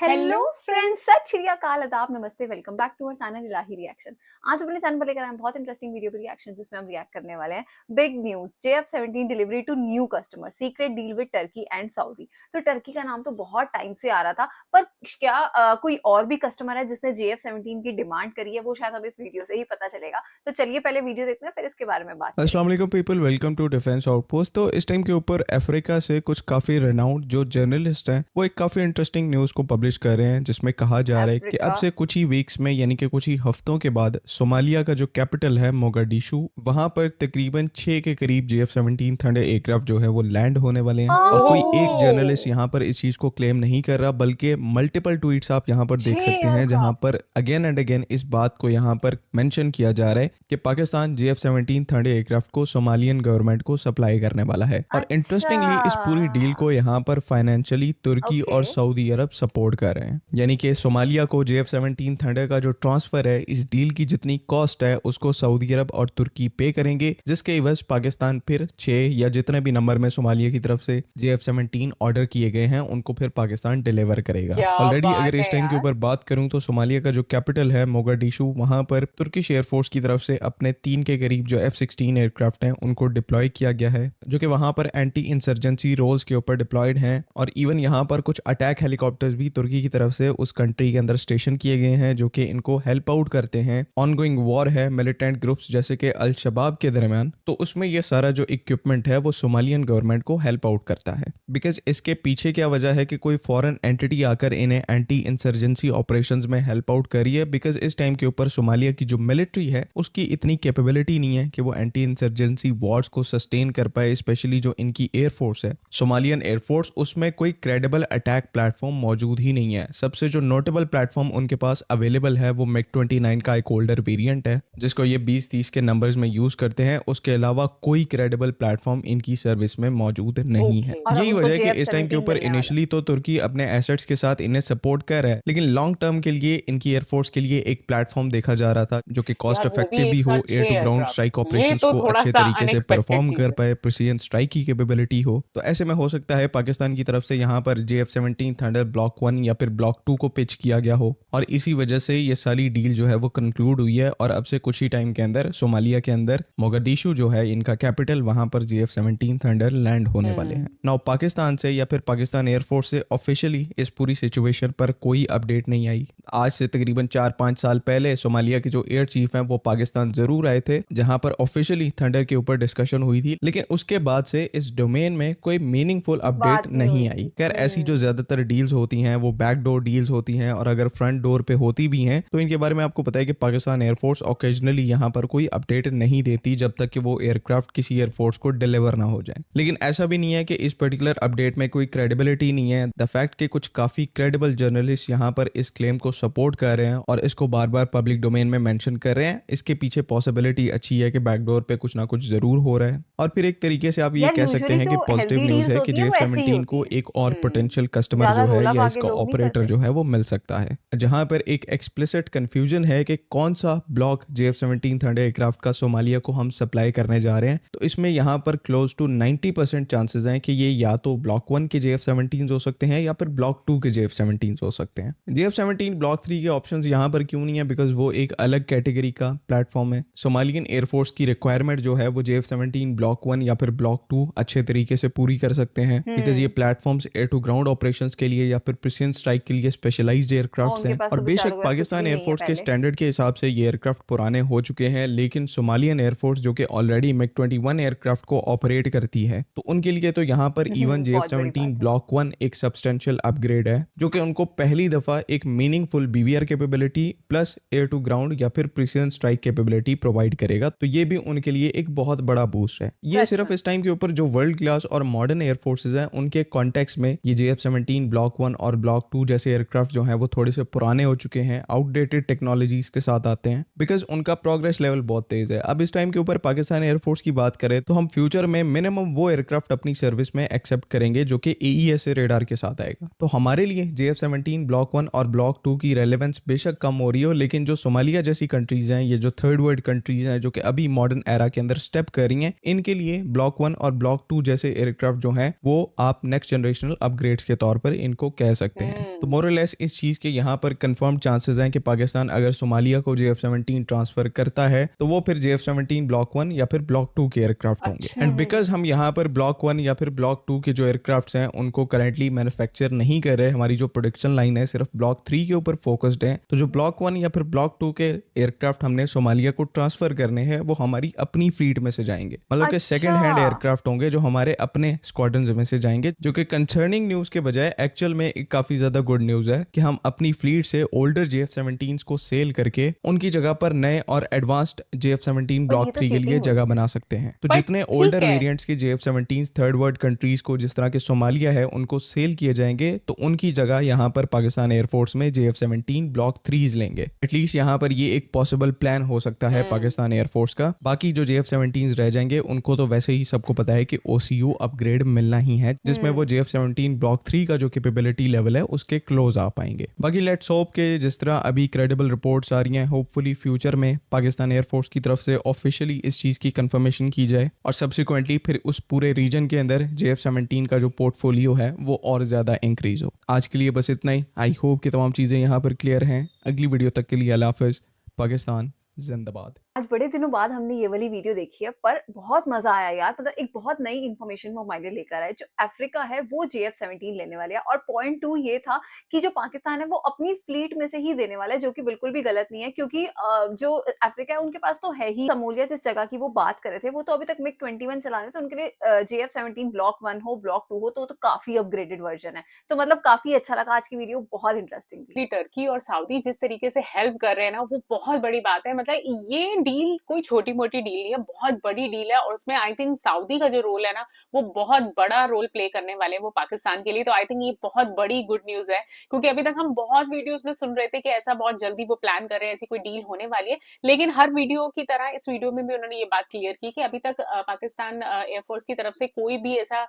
Hello friends, सत श्री अकाल, आदाब, नमस्ते, welcome back to our channel Ilahi reaction. आज अपने चैनल पर लेकर आए हैं बहुत इंटरेस्टिंग वीडियो की रिएक्शन, जिसमें हम रिएक्ट करने वाले हैं big news JF-17 delivery to new customer, secret deal with Turkey and Saudi. तो टर्की का नाम तो बहुत टाइम से आ रहा था, पर क्या कोई और भी कस्टमर है जिसने JF-17 की डिमांड करी है? वो शायद अब इस वीडियो से ही पता चलेगा। तो चलिए पहले वीडियो देखते हैं, फिर इसके बारे में बात अस्सलाम करेंगे। वालेकुम people, welcome to defence outpost. तो इस टाइम के ऊपर अफ्रीका से कुछ काफ़ी रेनाउंड जो जर्नलिस्ट हैं वो एक काफ़ी इंटरेस्टिंग न्यूज़ को पब्लिश कर रहे हैं, जिसमें कहा जा रहा है कि अब अफ्रीका। से कुछ ही वीक्स में यानी कि कुछ ही हफ्तों के बाद सोमालिया का जो कैपिटल है मोगाडिशु, वहाँ पर तकरीबन 6 के करीब JF-17 थंडर एयरक्राफ्ट जो है वो लैंड होने वाले हैं। और कोई एक जर्नलिस्ट यहाँ पर इस चीज़ को क्लेम नहीं कर रहा, बल्कि मल्टीपल ट्वीट्स आप यहाँ पर देख सकते हैं जहाँ पर अगेन एंड अगेन इस बात को यहाँ पर मेंशन किया जा रहा है कि पाकिस्तान JF-17 थंडर एयरक्राफ्ट को सोमालियन गवर्नमेंट को सप्लाई करने वाला है। और अच्छा। इंटरेस्टिंगली इस पूरी डील को यहाँ पर फाइनेंशियली तुर्की ओके। और सऊदी अरब सपोर्ट कर रहे हैं, यानी कि सोमालिया को JF-17 थंडर का जो ट्रांसफर है, इस डील की जितनी कॉस्ट है उसको सऊदी अरब और तुर्की पे करेंगे, जिसके एवज पाकिस्तान फिर 6 या जितने भी नंबर में सोमालिया की तरफ से JF-17 ऑर्डर किए गए हैं उनको फिर पाकिस्तान डिलीवर करेगा। क्या ऑलरेडी अगर बात इस है टाइम के यार। ऊपर बात करूं तो सोमालिया का जो कैपिटल है मोगाडिशु, वहां पर तुर्किश एयरफोर्स की तरफ से अपने 3 के करीब जो F-16 एयरक्राफ्ट हैं उनको डिप्लॉय किया गया है, जो कि वहां पर एंटी इंसर्जेंसी रोल्स के ऊपर डिप्लॉयड हैं। और इवन यहां पर कुछ अटैक हेलीकॉप्टर्स भी तुर्की की तरफ से उस कंट्री के अंदर स्टेशन किए गए हैं, जो कि इनको हेल्प आउट करते हैं। ऑनगोइंग वॉर है मिलिटेंट ग्रुप्स जैसे कि अल शबाब के दरमियान, तो उसमें ये सारा जो इक्विपमेंट है वो सोमालियन गवर्नमेंट को हेल्प आउट करता है। बिकॉज इसके पीछे क्या वजह है कि कोई फॉरेन एंटिटी आकर इन्हें एंटी इंसर्जेंसी ऑपरेशंस में हेल्प आउट करी है, बिकॉज इस टाइम के ऊपर सोमालिया की जो मिलिट्री है उसकी इतनी कैपेबिलिटी नहीं है कि वो एंटी इंसर्जेंसी वॉर्स को सस्टेन कर पाए। स्पेशली जो इनकी एयरफोर्स है सोमालियन एयरफोर्स, उसमें कोई क्रेडिबल अटैक प्लेटफॉर्म मौजूद ही नहीं है। सबसे जो नोटेबल प्लेटफॉर्म उनके पास अवेलेबल है वो MiG-29 का एक ओल्डर वेरिएंट है, जिसको ये 20-30 के नंबर्स में यूज करते हैं। उसके अलावा कोई क्रेडिबल प्लेटफॉर्म इनकी सर्विस में मौजूद नहीं है। और अब यही उनको वजह है कि इस टाइम के JF-17 ऊपर मिलने वाला। इनिशियली तो तुर्की अपने एसेट्स के साथ इन्हें सपोर्ट कर रहा है, लेकिन लॉन्ग टर्म के लिए इनकी एयरफोर्स के लिए एक प्लेटफॉर्म देखा जा रहा था जो कि कॉस्ट यार वो भी इफेक्टिव भी एक हो, साथ air 6 to ground aircraft, strike ये ऑपरेशंस तो को थोड़ा अच्छे सा तरीके से अनएक्सपेक्टेड परफॉर्म चीज कर है। पाए, प्रिसीजन स्ट्राइक की कैपेबिलिटी हो। तो ऐसे में हो सकता है पाकिस्तान की तरफ से यहाँ पर JF-17 थंडर ब्लॉक 1 या फिर ब्लॉक 2 को पिच किया गया हो, और इसी वजह से ये सारी डील जो है वो कंक्लूड हुई है। और अब से कुछ ही टाइम के अंदर सोमालिया के अंदर मोगाडिशु जो है इनका कैपिटल, वहां पर JF-17 थंडर लैंड होने वाले हैं। नाउ पाकिस्तान से या फिर पाकिस्तान एयरफोर्स से ऑफिशियली इस पूरी सिचुएशन पर कोई अपडेट नहीं आई। आज से तकरीबन 4-5 साल पहले सोमालिया के जो एयर चीफ हैं वो पाकिस्तान जरूर आए थे, जहां पर ऑफिशियली थंडर के ऊपर डिस्कशन हुई थी, लेकिन उसके बाद से इस डोमेन में कोई मीनिंगफुल अपडेट बात नहीं नहीं हुई आई। थी। खैर ऐसी जो ज्यादातर डील्स होती हैं वो बैकडोर डील्स होती हैं, और अगर फ्रंट डोर पे होती भी हैं तो इनके बारे में आपको पता है कि पाकिस्तान एयरफोर्स ओकेजनली यहाँ पर कोई अपडेट नहीं देती जब तक कि वो एयरक्राफ्ट किसी एयरफोर्स को डिलीवर ना हो जाए। लेकिन ऐसा भी नहीं है कि इस पर्टिकुलर अपडेट में कोई क्रेडिबिलिटी नहीं है। द फैक्ट कि कुछ काफी क्रेडिबल जर्नलिस्ट यहाँ पर इस क्लेम को सपोर्ट कर रहे हैं और इसको बार बार पब्लिक डोमेन में मेंशन कर रहे हैं, इसके पीछे पॉसिबिलिटी अच्छी है कि बैकडोर पे कुछ ना कुछ जरूर हो रहा है। और फिर एक तरीके से आप ये यार कह सकते यूजुअली हैं जो कि पॉजिटिव हेल्दी न्यूज डील्स है कि होती है वो ऐसे ही JF-17 होती को है। एक और पोटेंशियल कस्टमर ज्यादा जो है रोला या पाके इसका लोग नहीं ऑपरेटर करते। जो है वो मिल सकता है। जहां पर एक एक्सप्लिसिट कंफ्यूजन है कि कौन सा ब्लॉक JF-17 थंडर एयरक्राफ्ट का सोमालिया को हम सप्लाई करने जा रहे हैं, तो इसमें यहाँ पर क्लोज टू 90% चांसेस हैं कि ये या तो ब्लॉक 1 के JF-17 हो सकते हैं या फिर ब्लॉक 2 के JF-17 हो सकते हैं। JF-17 ब्लॉक 3 के ऑप्शंस यहाँ पर क्यों नहीं है? बिकॉज वो एक अलग कैटेगरी का प्लेटफॉर्म है। सोमालियन एयरफोर्स की रिक्वायरमेंट जो है वो JF-17 ब्लॉक 1 या फिर ब्लॉक 2 अच्छे तरीके से पूरी कर सकते हैं, बिकॉज ये platforms air to ground operations के लिए या फिर प्रिसीजन स्ट्राइक के लिए स्पेशलाइज्ड और एयरक्राफ्ट्स उनके हैं। पास और तो बेशक बेचारों के पास कुछ पाकिस्तान भी नहीं है एयरफोर्स के पहले। स्टैंडर्ड के हिसाब से ये एयरक्राफ्ट पुराने हो चुके हैं, लेकिन सोमालियन एयरफोर्स जो कि ऑलरेडी MiG-21 एयरक्राफ्ट को ऑपरेट करती है, तो उनके लिए तो यहाँ पर इवन बहुत बड़ी JF-17 बात है। ब्लॉक 1 एक सब्सटेंशियल अपग्रेड है, जो कि उनको पहली दफा एक meaningful BVR capability plus air to ground या फिर प्रिसीजन स्ट्राइक कैपेबिलिटी प्रोवाइड करेगा। तो ये भी उनके लिए एक बहुत बड़ा बूस्ट है। ये सच सिर्फ में। इस टाइम के ऊपर जो वर्ल्ड क्लास और मॉडर्न एयरफोर्सेज हैं उनके कॉन्टेक्स्ट में ये JF-17 ब्लॉक 1 और ब्लॉक 2 जैसे एयरक्राफ्ट जो है वो थोड़े से पुराने हो चुके हैं, आउटडेटेड टेक्नोलॉजीज के साथ आते हैं, बिकॉज उनका प्रोग्रेस लेवल बहुत तेज है। अब इस टाइम के ऊपर पाकिस्तान एयरफोर्स की बात करें तो हम फ्यूचर में मिनिमम वो एयरक्राफ्ट अपनी सर्विस में एक्सेप्ट करेंगे जो कि AESA रेडार के साथ आएगा। तो हमारे लिए JF-17 ब्लॉक 1 और ब्लॉक 2 की रेलेवेंस बेशक कम हो रही हो, लेकिन जो सोमालिया जैसी कंट्रीज हैं, ये जो थर्ड वर्ल्ड कंट्रीज हैं जो कि अभी मॉडर्न एरा के अंदर स्टेप कर रही हैं, इनके लिए ब्लॉक 1 और ब्लॉक 2 जैसे एयरक्राफ्ट जो हैं वो आप नेक्स्ट जनरेशनल अपग्रेड्स के तौर पर इनको कह सकते हैं। हैं। तो मोरलेस इस चीज़ के यहाँ पर कंफर्म चांसेस हैं कि पाकिस्तान अगर सोमालिया को JF-17 ट्रांसफर करता है तो वो फिर JF-17 ब्लॉक 1 या फिर ब्लॉक 2 के एयरक्राफ्ट होंगे। एंड बिकॉज हम यहाँ पर ब्लॉक 1 या फिर ब्लॉक 2 के जो एयरक्राफ्ट हैं उनको करेंटली मैन्युफैक्चर नहीं कर रहे, हमारी जो प्रोडक्शन लाइन है सिर्फ ब्लॉक 3 के ऊपर फोकस्ड है, तो जो ब्लॉक 1 या फिर ब्लॉक 2 के एयरक्राफ्ट हमने सोमालिया को ट्रांसफर करने हैं वो हमारी अपनी फ्लीट में से जाएंगे, मतलब कि सेकंड हैंड एयरक्राफ्ट होंगे जो हमारे अपने स्क्वाड्रन में से जाएंगे, जो कि कंसर्निंग न्यूज के बजाय एक्चुअल में एक काफी ज्यादा गुड न्यूज है कि हम अपनी फ्लीट से ओल्डर JF-17 को सेल करके उनकी जगह पर नए और एडवांस्ड JF-17 ब्लॉक 3 के लिए जगह बना सकते हैं। तो जितने ओल्डर वेरिएंट्स के JF-17 थर्ड वर्ल्ड कंट्रीज को जिस तरह के सोमालिया है उनको सेल किए जाएंगे, तो उनकी जगह यहाँ पर पाकिस्तान एयरफोर्स में JF-17 ब्लॉक 3 लेंगे। एटलीस्ट यहाँ पर ये एक पॉसिबल प्लान हो सकता है पाकिस्तान एयरफोर्स का। बाकी जो JF-17 रह जाएंगे उनको तो वैसे ही सबको पता है कि OCU अपग्रेड मिलना ही है, जिसमें वो JF-17 ब्लॉक 3 का जो कैपेबिलिटी लेवल है उसके क्लोज आ पाएंगे। बाकी लेट्स होप के जिस तरह अभी क्रेडिबल रिपोर्ट्स आ रही हैं, होपफुली फ्यूचर में पाकिस्तान एयरफोर्स की तरफ से ऑफिशियली इस चीज़ की कंफर्मेशन की जाए और सब्सिक्वेंटली फिर उस पूरे रीजन के अंदर JF-17 का जो पोर्टफोलियो है वो और ज़्यादा इंक्रीज हो। आज के लिए बस इतना ही। आई होप कि तमाम चीज़ें यहाँ पर क्लियर हैं। अगली वीडियो तक के लिए अल्लाह हाफ़िज़। पाकिस्तान जिंदाबाद। आज बड़े दिनों बाद हमने ये वाली वीडियो देखी है, पर बहुत मजा आया यार। मतलब एक बहुत नई इन्फॉर्मेशन वो हमारे लिए लेकर आए। जो अफ्रीका है वो JF-17 लेने वाले है, और पॉइंट 2 ये था कि जो पाकिस्तान है वो अपनी फ्लीट में से ही देने वाला है, जो कि बिल्कुल भी गलत नहीं है, क्योंकि जो अफ्रीका है उनके पास तो है ही शमूलियत। इस जगह की वो बात कर रहे थे, वो तो अभी तक MiG-21 चला रहे थे, तो उनके लिए JF-17 ब्लॉक 1 हो ब्लॉक 2 हो तो काफी अपग्रेडेड वर्जन है। तो मतलब काफी अच्छा लगा, आज की वीडियो बहुत इंटरेस्टिंग थी। टर्की और सऊदी जिस तरीके से हेल्प कर रहे हैं ना, वो बहुत बड़ी बात है। मतलब ये डील कोई छोटी मोटी डील नहीं है, बहुत बड़ी डील है। और उसमें आई थिंक सऊदी का जो रोल है ना, वो बहुत बड़ा रोल प्ले करने वाले हैं वो पाकिस्तान के लिए। तो आई थिंक ये बहुत बड़ी गुड न्यूज है, क्योंकि अभी तक हम बहुत वीडियोस में सुन रहे थे कि ऐसा बहुत जल्दी वो प्लान कर रहे हैं, ऐसी कोई डील होने वाली है। लेकिन हर वीडियो की तरह इस वीडियो में भी उन्होंने ये बात क्लियर की कि अभी तक पाकिस्तान एयरफोर्स की तरफ से कोई भी ऐसा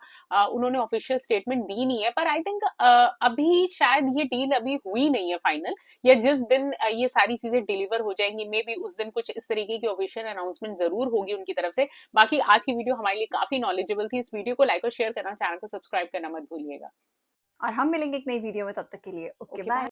उन्होंने ऑफिशियल स्टेटमेंट दी नहीं है। पर आई थिंक अभी शायद ये डील अभी हुई नहीं है फाइनल, या जिस दिन ये सारी चीजें डिलीवर हो जाएंगी मे बी उस दिन कुछ इस तरीके की ऑफिशियल अनाउंसमेंट जरूर होगी उनकी तरफ से। बाकी आज की वीडियो हमारे लिए काफी नॉलेजेबल थी। इस वीडियो को लाइक और शेयर करना, चैनल को सब्सक्राइब करना मत भूलिएगा। और हम मिलेंगे एक नई वीडियो में, तब तक के लिए ओके बाय।